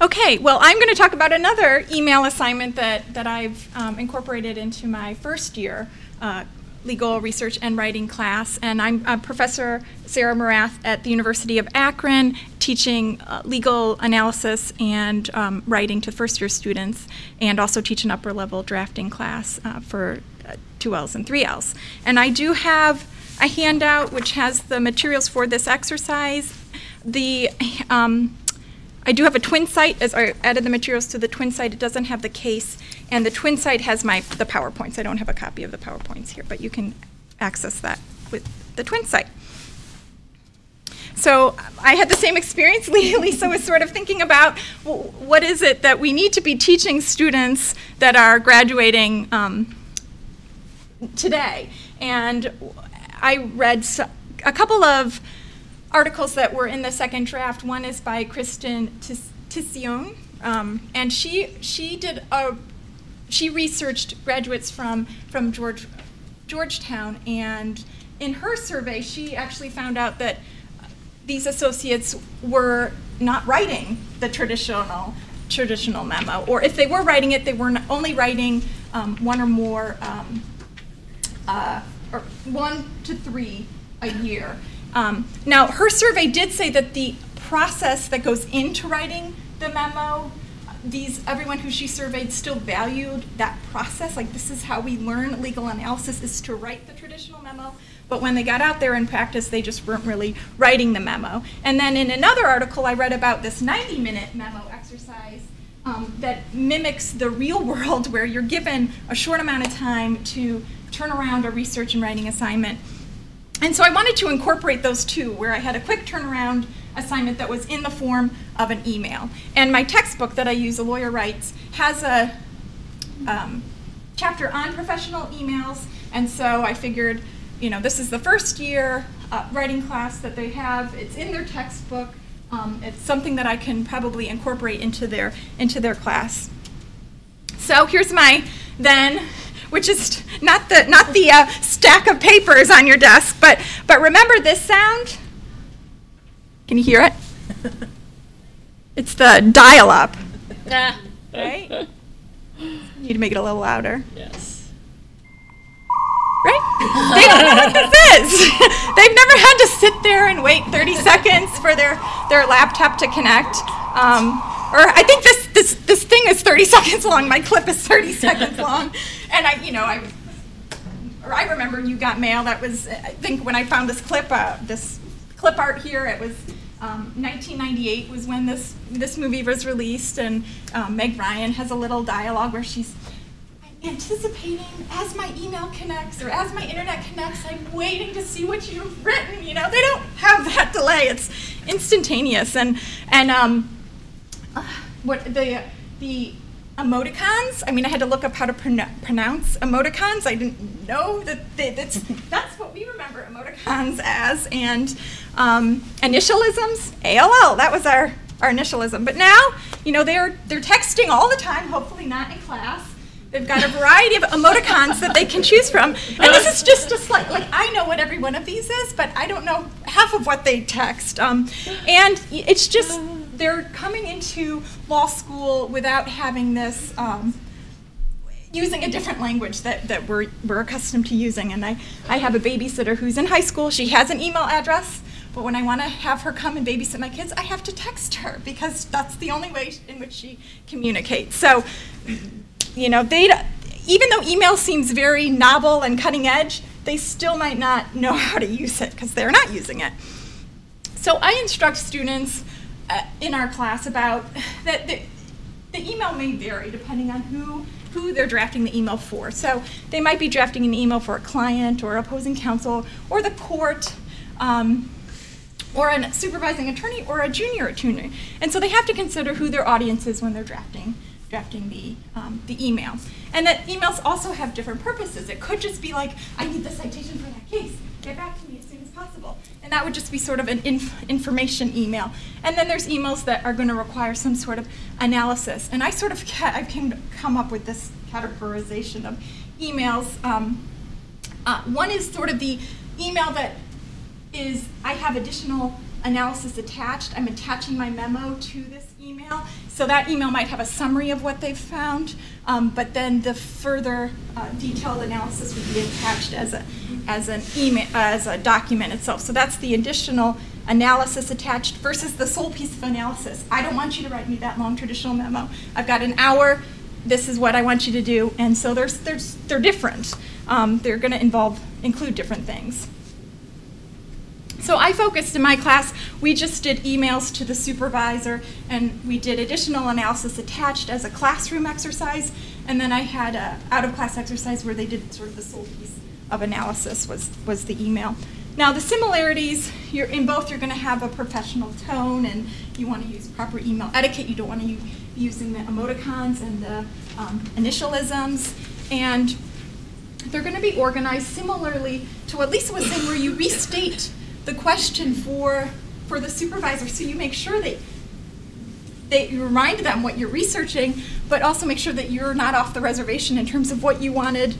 Okay, well, I'm going to talk about another email assignment that I've incorporated into my first year legal research and writing class. And I'm Professor Sarah Morath at the University of Akron, teaching legal analysis and writing to first-year students, and also teach an upper-level drafting class for 2Ls and 3Ls. And I do have a handout which has the materials for this exercise. I do have a twin site, as I added the materials to the twin site. It doesn't have the case, and the twin site has the PowerPoints. I don't have a copy of the PowerPoints here, but you can access that with the twin site. So I had the same experience. Lisa was sort of thinking about, well, what is it that we need to be teaching students that are graduating today? And I read a couple of articles that were in the second draft. One is by Kristen Tission, and she researched graduates from Georgetown, and in her survey she actually found out that these associates were not writing the traditional memo, or if they were writing it, they were only writing one or more, or 1 to 3 a year. Now, her survey did say that the process that goes into writing the memo, everyone who she surveyed still valued that process. Like, this is how we learn legal analysis, is to write the traditional memo. But when they got out there in practice, they just weren't really writing the memo. And then in another article, I read about this 90-minute memo exercise that mimics the real world, where you're given a short amount of time to turn around a research and writing assignment. And so I wanted to incorporate those two, where I had a quick turnaround assignment that was in the form of an email. And my textbook that I use, A Lawyer Writes, has a chapter on professional emails. And so I figured, you know, this is the first year writing class that they have. It's in their textbook. It's something that I can probably incorporate into their class. So here's my then, which is not the stack of papers on your desk, but remember this sound? Can you hear it? It's the dial-up. Right? Need to make it a little louder. Yes. Right? They don't know what this is. They've never had to sit there and wait 30 seconds for their laptop to connect. Or I think this thing is 30 seconds long. My clip is 30 seconds long. And I remember you got mail. That was, I think, when I found this clip art here. It was 1998 was when this movie was released, and Meg Ryan has a little dialogue where she's anticipating as my email connects or as my internet connects. I'm waiting to see what you've written. You know, they don't have that delay. It's instantaneous. And what the emoticons, I mean, I had to look up how to pronounce emoticons. I didn't know that's what we remember emoticons as. And initialisms, ALL, that was our initialism. But now, you know, they're texting all the time, hopefully not in class. They've got a variety of emoticons that they can choose from. And this is just a slight, like, I know what every one of these is, but I don't know half of what they text. And it's just, they're coming into law school without having this, using a different language that we're accustomed to using. And I have a babysitter who's in high school. She has an email address, but when I want to have her come and babysit my kids, I have to text her, because that's the only way in which she communicates. So, you know, even though email seems very novel and cutting edge, they still might not know how to use it because they're not using it. So I instruct students in our class about that the email may vary depending on who they're drafting the email for. So they might be drafting an email for a client or opposing counsel or the court, or a supervising attorney or a junior attorney. And so they have to consider who their audience is when they're drafting the email. And that emails also have different purposes. It could just be like, I need the citation for that case. Get back to me as soon as possible. And that would just be sort of an information email. And then there's emails that are going to require some sort of analysis. And I've come up with this categorization of emails. One is sort of the email that is, I have additional analysis attached. I'm attaching my memo to this email. email. So that email might have a summary of what they've found, but then the further detailed analysis would be attached as an email, as a document itself. So that's the additional analysis attached versus the sole piece of analysis. I don't want you to write me that long traditional memo. I've got an hour. This is what I want you to do, and so they're different. They're going to include different things. So I focused in my class, we just did emails to the supervisor, and we did additional analysis attached as a classroom exercise, and then I had an out-of-class exercise where they did sort of the sole piece of analysis was the email. Now the similarities, in both you're going to have a professional tone, and you want to use proper email etiquette. You don't want to be using the emoticons and the initialisms, and they're going to be organized similarly to what Lisa was saying, where you restate the question for the supervisor, so you make sure that you remind them what you're researching, but also make sure that you're not off the reservation in terms of what you wanted,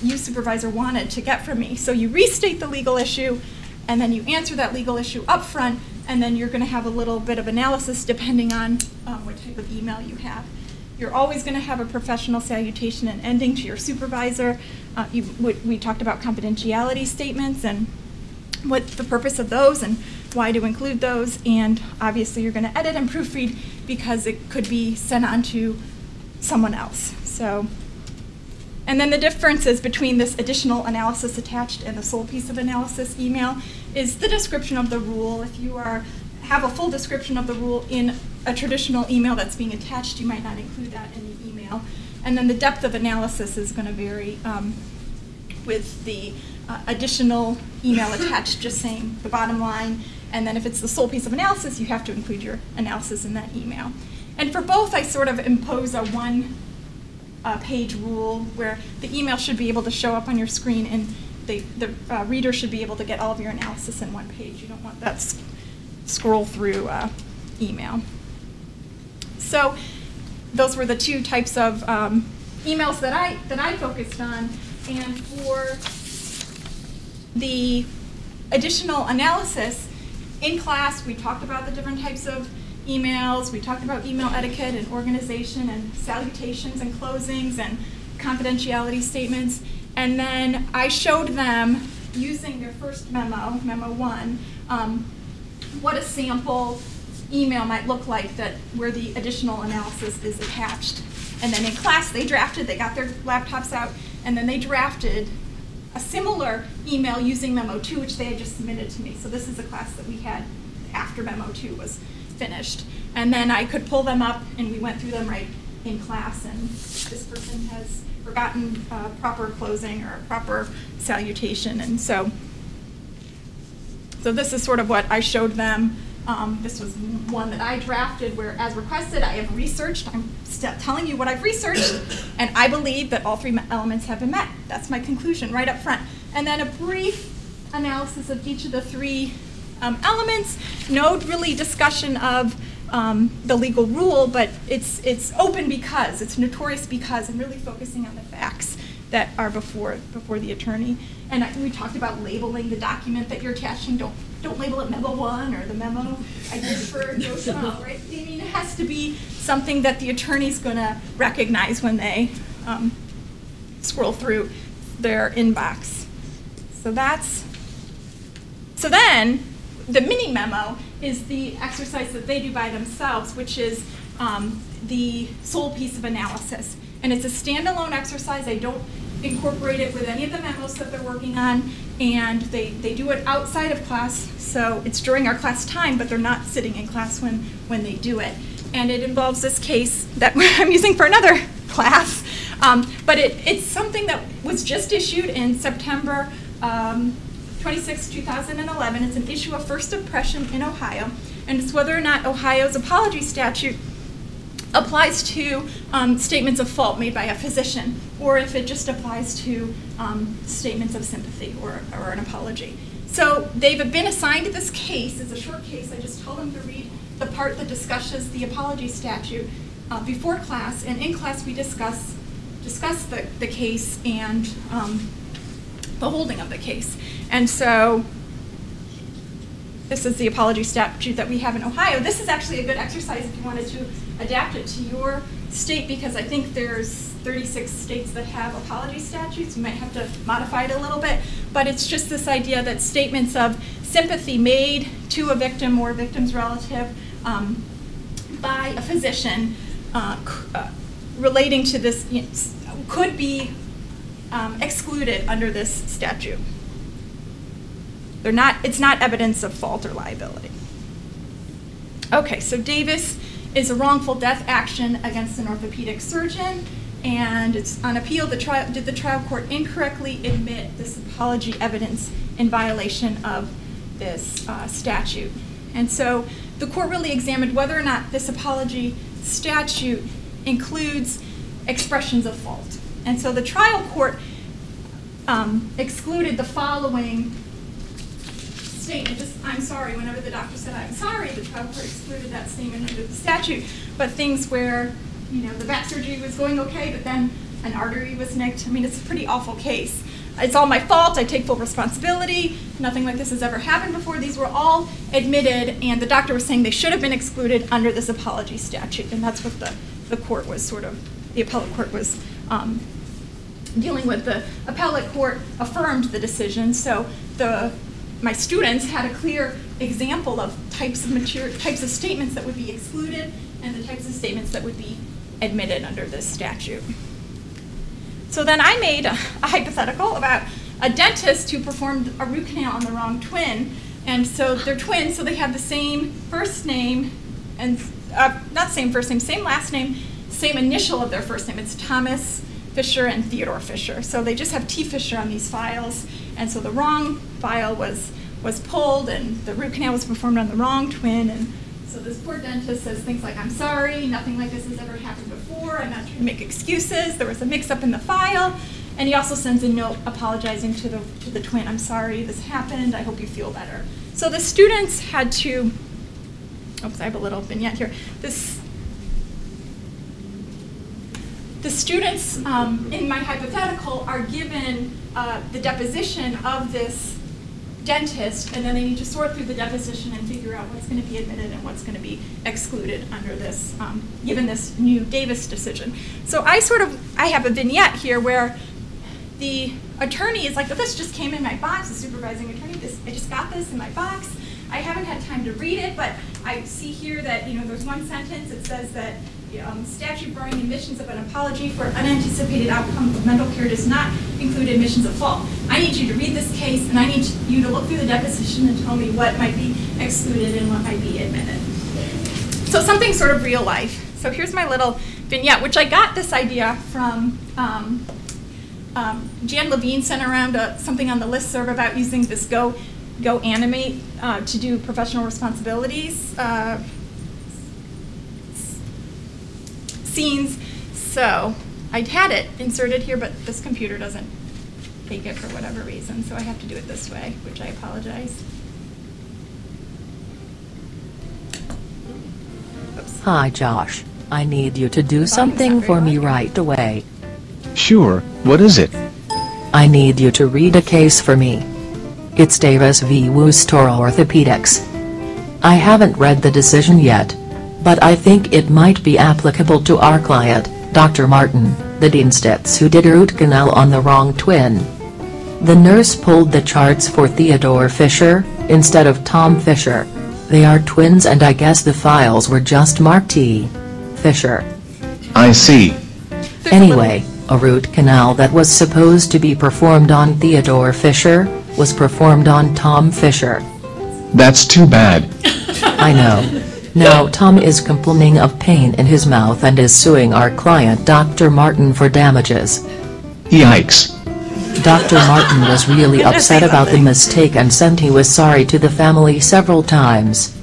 you supervisor wanted to get from me. So you restate the legal issue, and then you answer that legal issue up front, and then you're going to have a little bit of analysis depending on what type of email you have. You're always going to have a professional salutation and ending to your supervisor. We talked about confidentiality statements and what the purpose of those and why to include those, and obviously you're going to edit and proofread because it could be sent on to someone else. So, and then the differences between this additional analysis attached and the sole piece of analysis email is the description of the rule. If you have a full description of the rule in a traditional email that's being attached, you might not include that in the email. And then the depth of analysis is going to vary with the additional email attached, just saying the bottom line. And then if it's the sole piece of analysis, you have to include your analysis in that email. And for both, I sort of impose a one-page rule where the email should be able to show up on your screen, and the reader should be able to get all of your analysis in one page. You don't want that scroll through email. So those were the two types of emails that I focused on. And for the additional analysis, in class we talked about the different types of emails. We talked about email etiquette and organization and salutations and closings and confidentiality statements. And then I showed them, using their first memo, Memo 1, what a sample email might look like where the additional analysis is attached. And then in class they got their laptops out, and then they drafted a similar email using Memo 2, which they had just submitted to me. So this is a class that we had after Memo 2 was finished. And then I could pull them up, and we went through them right in class, and this person has forgotten a proper closing or a proper salutation. And so this is sort of what I showed them. This was one that I drafted where, as requested, I have researched. I'm telling you what I've researched, and I believe that all three elements have been met. That's my conclusion right up front. And then a brief analysis of each of the three elements. No really discussion of the legal rule, but it's open because, it's notorious because, and really focusing on the facts that are before the attorney. And we talked about labeling the document that you're attaching. Don't label it Memo 1 or the memo I did for Yoshimo, right? I mean, it has to be something that the attorney's going to recognize when they scroll through their inbox. So then the mini memo is the exercise that they do by themselves, which is the sole piece of analysis. And it's a standalone exercise. I don't incorporate it with any of the memos that they're working on, and they do it outside of class, so it's during our class time, but they're not sitting in class when they do it. And it involves this case that I'm using for another class, but it's something that was just issued in September 26, 2011. It's an issue of first impression in Ohio, and it's whether or not Ohio's apology statute applies to statements of fault made by a physician, or if it just applies to statements of sympathy or an apology. So they've been assigned this case. It's a short case. I just told them to read the part that discusses the apology statute before class, and in class we discuss the case and the holding of the case. And so this is the apology statute that we have in Ohio. This is actually a good exercise if you wanted to adapt it to your state, because I think there's 36 states that have apology statutes. You might have to modify it a little bit, but it's just this idea that statements of sympathy made to a victim or a victim's relative by a physician relating to this could be excluded under this statute. It's not evidence of fault or liability. Okay, so Davis is a wrongful death action against an orthopedic surgeon, and it's on appeal. Did the trial court incorrectly admit this apology evidence in violation of this statute? And so the court really examined whether or not this apology statute includes expressions of fault. And so the trial court excluded the following statement, just I'm sorry, whenever the doctor said I'm sorry, the trial court excluded that statement under the statute. But things where, the back surgery was going okay, but then an artery was nicked, I mean, it's a pretty awful case. It's all my fault, I take full responsibility, nothing like this has ever happened before. These were all admitted, and the doctor was saying they should have been excluded under this apology statute, and that's what the court was the appellate court was dealing with. The appellate court affirmed the decision, so my students had a clear example of types of statements that would be excluded and the types of statements that would be admitted under this statute. So then I made a hypothetical about a dentist who performed a root canal on the wrong twin. And so they're twins, so they have the same first name, and not same first name, same last name, same initial of their first name. It's Thomas Fisher and Theodore Fisher. So they just have T. Fisher on these files. And so the wrong file was pulled, and the root canal was performed on the wrong twin. And so this poor dentist says things like, I'm sorry, nothing like this has ever happened before, I'm not trying to make excuses, there was a mix-up in the file. And he also sends a note apologizing to the twin, I'm sorry this happened, I hope you feel better. So the students had to, oops, I have a little vignette here. The students in my hypothetical are given the deposition of this dentist, and then they need to sort through the deposition and figure out what's going to be admitted and what's going to be excluded under this, given this new Davis decision. So I have a vignette here where the attorney is like, oh, this just came in my box, the supervising attorney, I just got this in my box. I haven't had time to read it, but I see here that there's one sentence, it says that statute barring admissions of an apology for unanticipated outcome of mental care does not include admissions of fault. I need you to read this case, and I need you to look through the deposition and tell me what might be excluded and what might be admitted. So something sort of real life. So here's my little vignette, which I got this idea from Jan Levine sent around something on the listserv about using this Go Animate to do professional responsibilities scenes. So I had it inserted here, but this computer doesn't take it for whatever reason, so I have to do it this way, which I apologize. Oops. Hi Josh, I need you to do something for me right away. Sure, what is it? I need you to read a case for me. It's Davis v. Worcester Orthopedics. I haven't read the decision yet, but I think it might be applicable to our client, Dr. Martin, the Dienstitz who did a root canal on the wrong twin. The nurse pulled the charts for Theodore Fisher, instead of Tom Fisher. They are twins, and I guess the files were just marked T. Fisher. I see. Anyway, a root canal that was supposed to be performed on Theodore Fisher was performed on Tom Fisher. That's too bad. I know. Now Tom is complaining of pain in his mouth and is suing our client Dr. Martin for damages. Yikes. Dr. Martin was really upset about the mistake and said he was sorry to the family several times.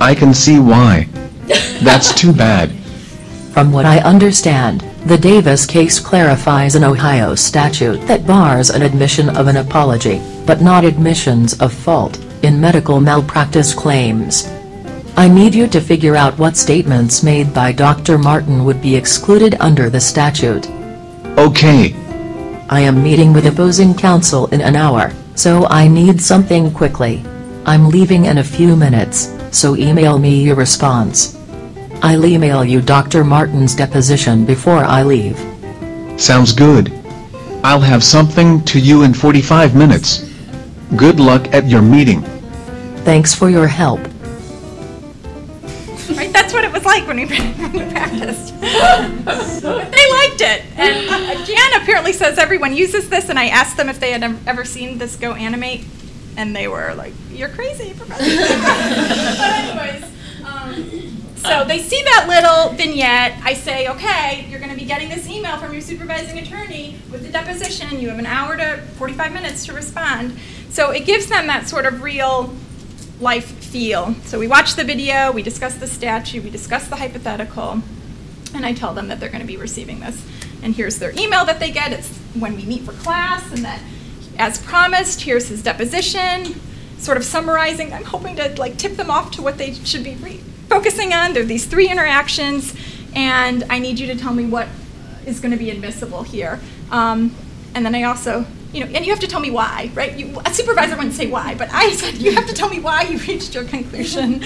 I can see why. That's too bad. From what I understand, the Davis case clarifies an Ohio statute that bars an admission of an apology, but not admissions of fault, in medical malpractice claims. I need you to figure out what statements made by Dr. Martin would be excluded under the statute. Okay. I am meeting with opposing counsel in an hour, so I need something quickly. I'm leaving in a few minutes, so email me your response. I'll email you Dr. Martin's deposition before I leave. Sounds good. I'll have something to you in 45 minutes. Good luck at your meeting. Thanks for your help. Right, that's what it was like when we practiced. But they liked it. And Jan apparently says everyone uses this, and I asked them if they had ever seen this go animate, and they were like, "You're crazy, Professor." But anyways, so they see that little vignette. I say, okay, you're going to be getting this email from your supervising attorney with the deposition. You have an hour to 45 minutes to respond. So it gives them that sort of real life feel. So we watch the video, we discuss the statute, we discuss the hypothetical, and I tell them that they're going to be receiving this. And here's their email that they get. It's when we meet for class, and that, as promised, here's his deposition, sort of summarizing. I'm hoping to tip them off to what they should be focusing on. There are these 3 interactions, and I need you to tell me what is going to be admissible here. And then I also, and you have to tell me why, right? A supervisor wouldn't say why, but I said you have to tell me why you reached your conclusion.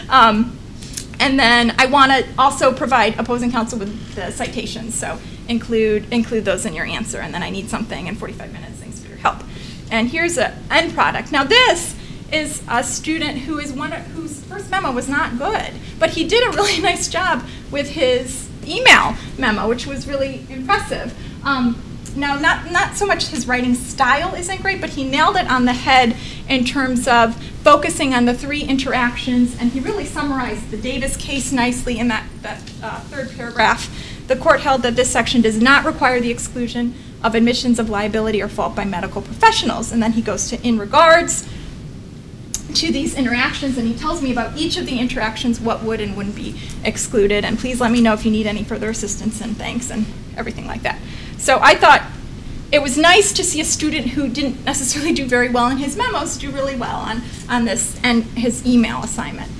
And then I want to also provide opposing counsel with the citations, so include those in your answer. And then I need something in 45 minutes. Thanks for your help. And here's an end product. Now this is a student whose first memo was not good, but he did a really nice job with his email memo, which was really impressive. Now, not so much his writing style isn't great, but he nailed it on the head in terms of focusing on the 3 interactions, and he really summarized the Davis case nicely in that 3rd paragraph. The court held that this section does not require the exclusion of admissions of liability or fault by medical professionals. And then he goes to in regards to these interactions, and he tells me about each of the interactions, what would and wouldn't be excluded, and please let me know if you need any further assistance, and thanks, and everything like that. So I thought it was nice to see a student who didn't necessarily do very well in his memos do really well on this and his email assignment.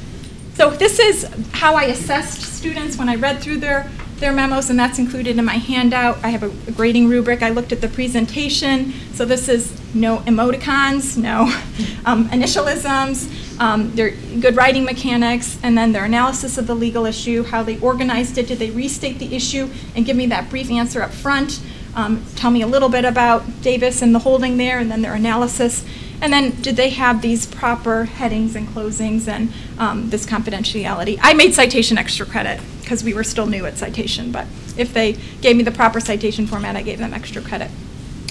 So this is how I assessed students when I read through their memos, and that's included in my handout. I have a grading rubric. I looked at the presentation. So this is no emoticons, no initialisms, their good writing mechanics, and then their analysis of the legal issue, how they organized it. Did they restate the issue and give me that brief answer up front? Tell me a little bit about Davis and the holding there, and then their analysis. And then did they have these proper headings and closings and this confidentiality? I made citation extra credit because we were still new at citation, but if they gave me the proper citation format, I gave them extra credit.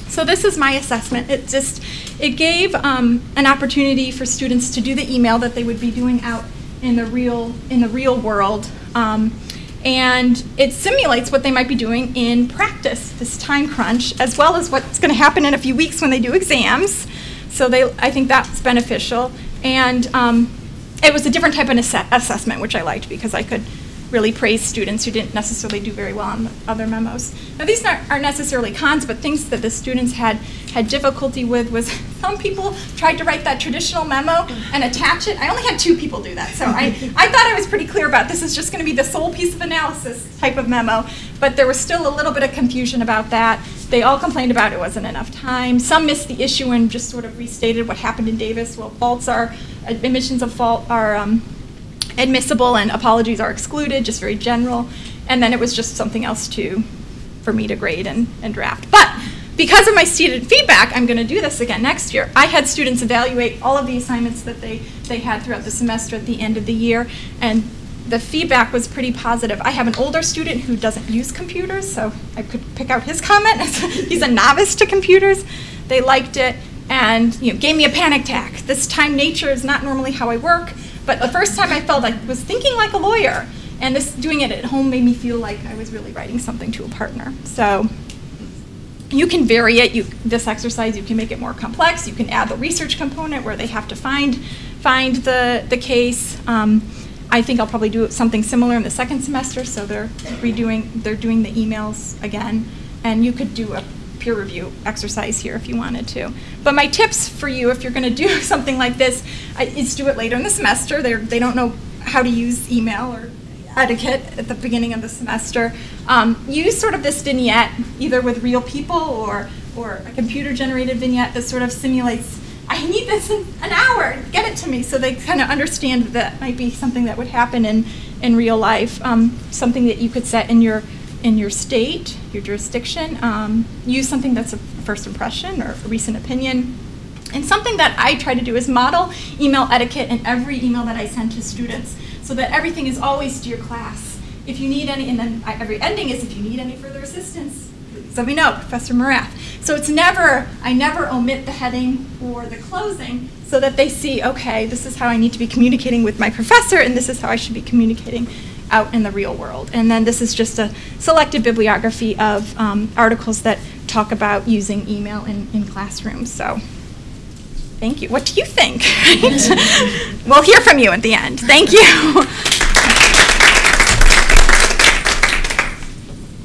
So this is my assessment. It gave an opportunity for students to do the email that they would be doing out in the real world. And it simulates what they might be doing in practice, this time crunch, as well as what's going to happen in a few weeks when they do exams. So I think that's beneficial. And it was a different type of assessment, which I liked because I could really praise students who didn't necessarily do very well on the other memos. Now these aren't necessarily cons, but things that the students had difficulty with was some people tried to write that traditional memo and attach it. I only had 2 people do that, so I thought I was pretty clear about this is just going to be the sole piece of analysis type of memo, but there was still a little bit of confusion about that. They all complained about it wasn't enough time. Some missed the issue and just sort of restated what happened in Davis. Well, admissions of fault are admissible and apologies are excluded, just very general. And then it was just something else for me to grade and draft. But because of my student feedback, I'm going to do this again next year. I had students evaluate all of the assignments that they had throughout the semester at the end of the year, and the feedback was pretty positive. I have an older student who doesn't use computers, so I could pick out his comment. He's a novice to computers. They liked it and gave me a panic attack. This time nature is not normally how I work, but the first time I felt I was thinking like a lawyer, and doing it at home made me feel like I was really writing something to a partner. So you can vary it. This exercise, you can make it more complex. You can add the research component where they have to find the case. I think I'll probably do something similar in the second semester, so they're doing the emails again, and you could do a peer review exercise here if you wanted to. But my tips for you, if you're going to do something like this, is do it later in the semester. They don't know how to use email or etiquette at the beginning of the semester. Use sort of this vignette, either with real people or a computer-generated vignette that sort of simulates I need this in an hour, get it to me. So they kind of understand that might be something that would happen in real life, something that you could set in your state, your jurisdiction, use something that's a first impression or a recent opinion. And something that I try to do is model email etiquette in every email that I send to students so that everything is always to your class. If you need any, and then every ending is, if you need any further assistance, please let me know, Professor Morath. So it's never, I never omit the heading or the closing so that they see, okay, this is how I need to be communicating with my professor, and this is how I should be communicating out in the real world. And then this is just a selected bibliography of articles that talk about using email in classrooms. So thank you. What do you think? We'll hear from you at the end. Thank you.